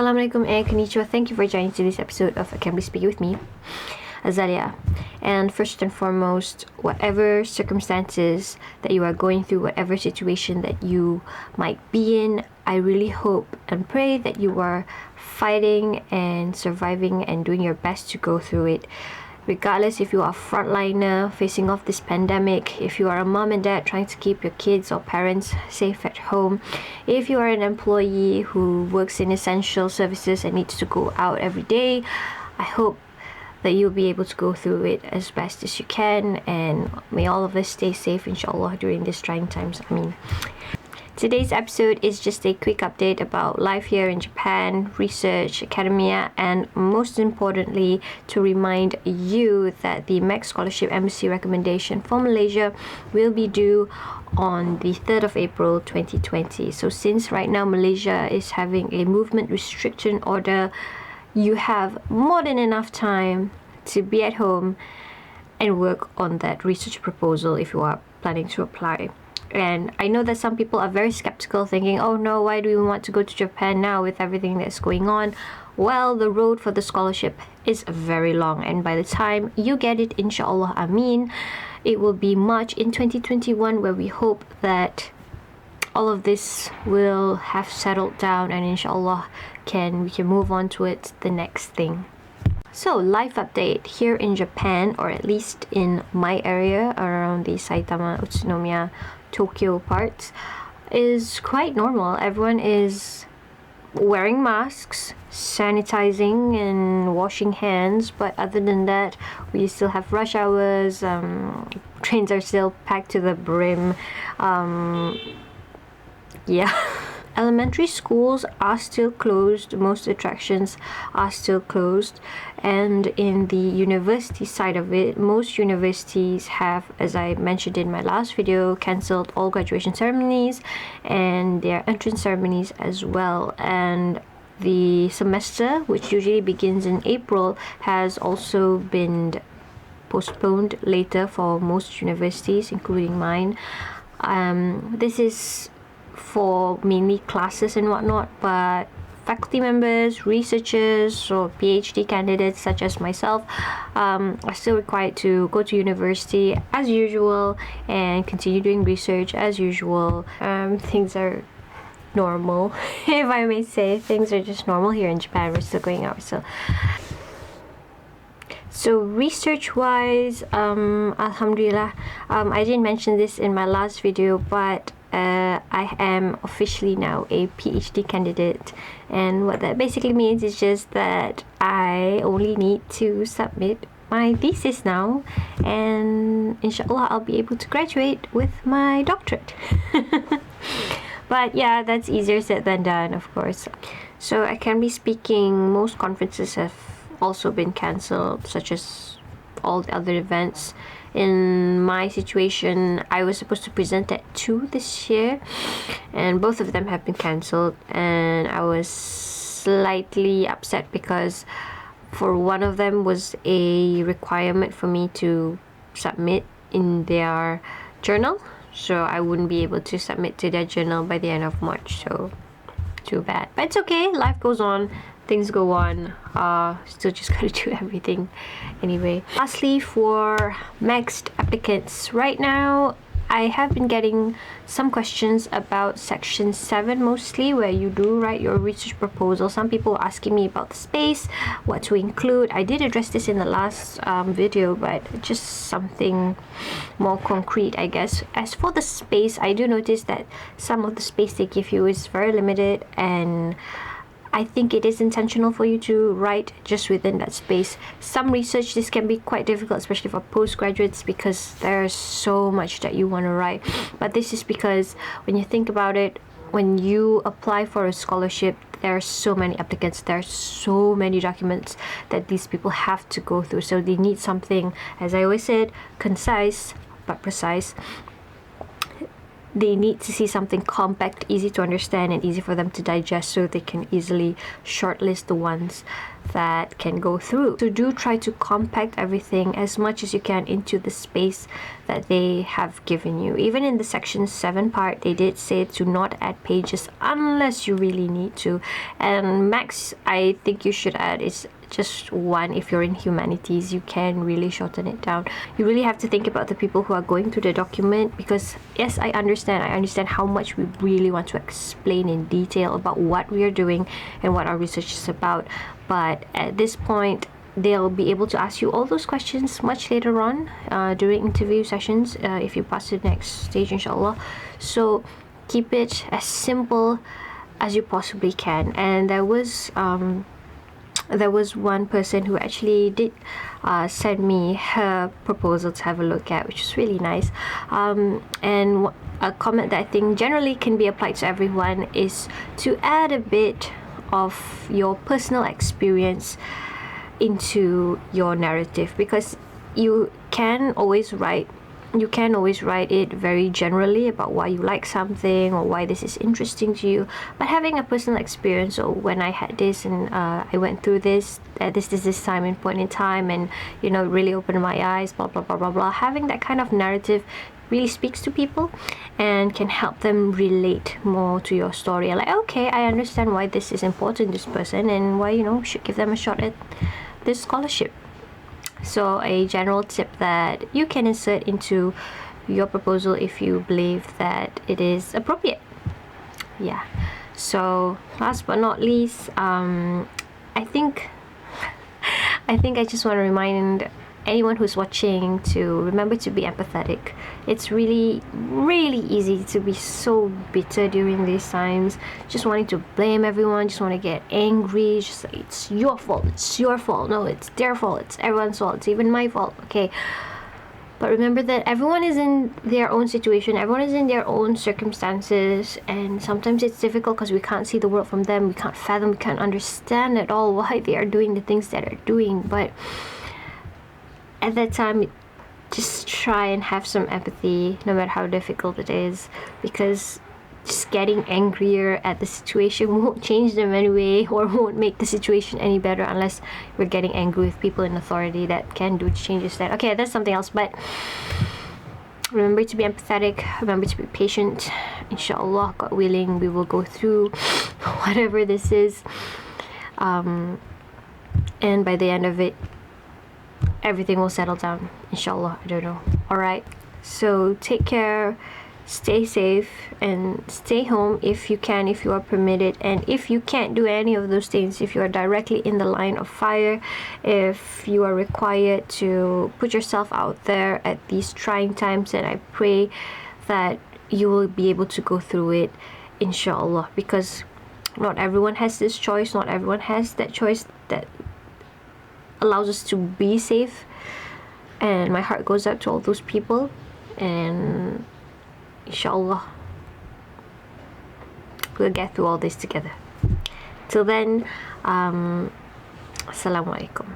Assalamualaikum and konnichiwa. Thank you for joining today's episode of Can We Speak With Me, Azalia. And first and foremost, whatever circumstances that you are going through, whatever situation that you might be in, I really hope and pray that you are fighting and surviving and doing your best to go through it. Regardless if you are a frontliner facing off this pandemic, if you are a mom and dad trying to keep your kids or parents safe at home, if you are an employee who works in essential services and needs to go out every day, I hope that you'll be able to go through it as best as you can, and may all of us stay safe inshallah during these trying times. Today's episode is just a quick update about life here in Japan, research, academia, and most importantly, to remind you that the MEXT Scholarship Embassy recommendation for Malaysia will be due on the 3rd of April 2020. So since right now Malaysia is having a movement restriction order, you have more than enough time to be at home and work on that research proposal if you are planning to apply. And I know that some people are very skeptical, thinking, oh no, why do we want to go to Japan now with everything that's going on? Well, the road for the scholarship is very long, and by the time you get it, inshallah, ameen, it will be March in 2021, where we hope that all of this will have settled down and inshallah we can move on to it, the next thing. So, life update here in Japan, or at least in my area around the Saitama, Utsunomiya, Tokyo parts, is quite normal. Everyone is wearing masks, sanitizing and washing hands, but other than that, we still have rush hours, trains are still packed to the brim. Elementary schools are still closed, most attractions are still closed, and in the university side of it, most universities have, as I mentioned in my last video, cancelled all graduation ceremonies and their entrance ceremonies as well. And the semester, which usually begins in April, has also been postponed later for most universities, including mine. This is for mainly classes and whatnot, but faculty members, researchers, or PhD candidates such as myself are still required to go to university as usual and continue doing research as usual. Things are normal, if I may say. Things are just normal here in Japan. We're still going out. So research wise, alhamdulillah, I didn't mention this in my last video, but I am officially now a PhD candidate, and what that basically means is just that I only need to submit my thesis now, and inshallah I'll be able to graduate with my doctorate. But yeah, that's easier said than done, of course. So I can be speaking, most conferences have also been cancelled, such as all the other events. In my situation, I was supposed to present at 2 this year, and both of them have been cancelled, and I was slightly upset because for one of them was a requirement for me to submit in their journal, so I wouldn't be able to submit to their journal by the end of March, so too bad. But it's okay, life goes on, things go on, still just gotta do everything anyway. Lastly, for MEXT applicants, right now I have been getting some questions about section 7 mostly, where you do write your research proposal. Some people are asking me about the space, what to include. I did address this in the last video, but just something more concrete, I guess. As for the space, I do notice that some of the space they give you is very limited, and I think it is intentional for you to write just within that space. Some research, this can be quite difficult, especially for postgraduates, because there's so much that you want to write. But this is because when you think about it, when you apply for a scholarship, there are so many applicants, there are so many documents that these people have to go through. So they need something, as I always said, concise but precise. They need to see something compact, easy to understand, and easy for them to digest, so they can easily shortlist the ones that can go through. So do try to compact everything as much as you can into the space that they have given you. Even in the section 7 part, they did say to not add pages unless you really need to, and max I think you should add is just one. If you're in humanities, you can really shorten it down. You really have to think about the people who are going through the document, because yes, I understand how much we really want to explain in detail about what we are doing and what our research is about, but at this point they'll be able to ask you all those questions much later on during interview sessions, if you pass to the next stage, inshallah. So keep it as simple as you possibly can. And there was one person who actually did send me her proposal to have a look at, which is really nice. And a comment that I think generally can be applied to everyone is to add a bit of your personal experience into your narrative, because you can always write it very generally about why you like something or why this is interesting to you, but having a personal experience, or when I had this and I went through this at this time and point in time, and it really opened my eyes, blah blah blah blah blah. Having that kind of narrative really speaks to people and can help them relate more to your story. Like, okay, I understand why this is important to this person, and why should give them a shot at this scholarship. So a general tip that you can insert into your proposal if you believe that it is appropriate. Yeah. So last but not least, I think I just want to remind anyone who's watching to remember to be empathetic. It's really, really easy to be so bitter during these times, just wanting to blame everyone, just want to get angry, just like, it's your fault, no, it's their fault, it's everyone's fault, it's even my fault. Okay, but remember that everyone is in their own situation, everyone is in their own circumstances, and sometimes it's difficult because we can't see the world from them, we can't fathom, we can't understand at all why they are doing the things that they're doing. But at that time, just try and have some empathy, no matter how difficult it is, because just getting angrier at the situation won't change them anyway, or won't make the situation any better, unless we're getting angry with people in authority that can do changes. That, okay, that's something else. But remember to be empathetic, remember to be patient. Inshallah, God willing, we will go through whatever this is, and by the end of it, everything will settle down, inshallah. I don't know. Alright, so take care, stay safe, and stay home if you can, if you are permitted. And if you can't do any of those things, if you are directly in the line of fire, if you are required to put yourself out there at these trying times, then I pray that you will be able to go through it, inshallah, because not everyone has this choice, not everyone has that choice that allows us to be safe. And my heart goes out to all those people, and inshallah we'll get through all this together. Till then, assalamu alaikum.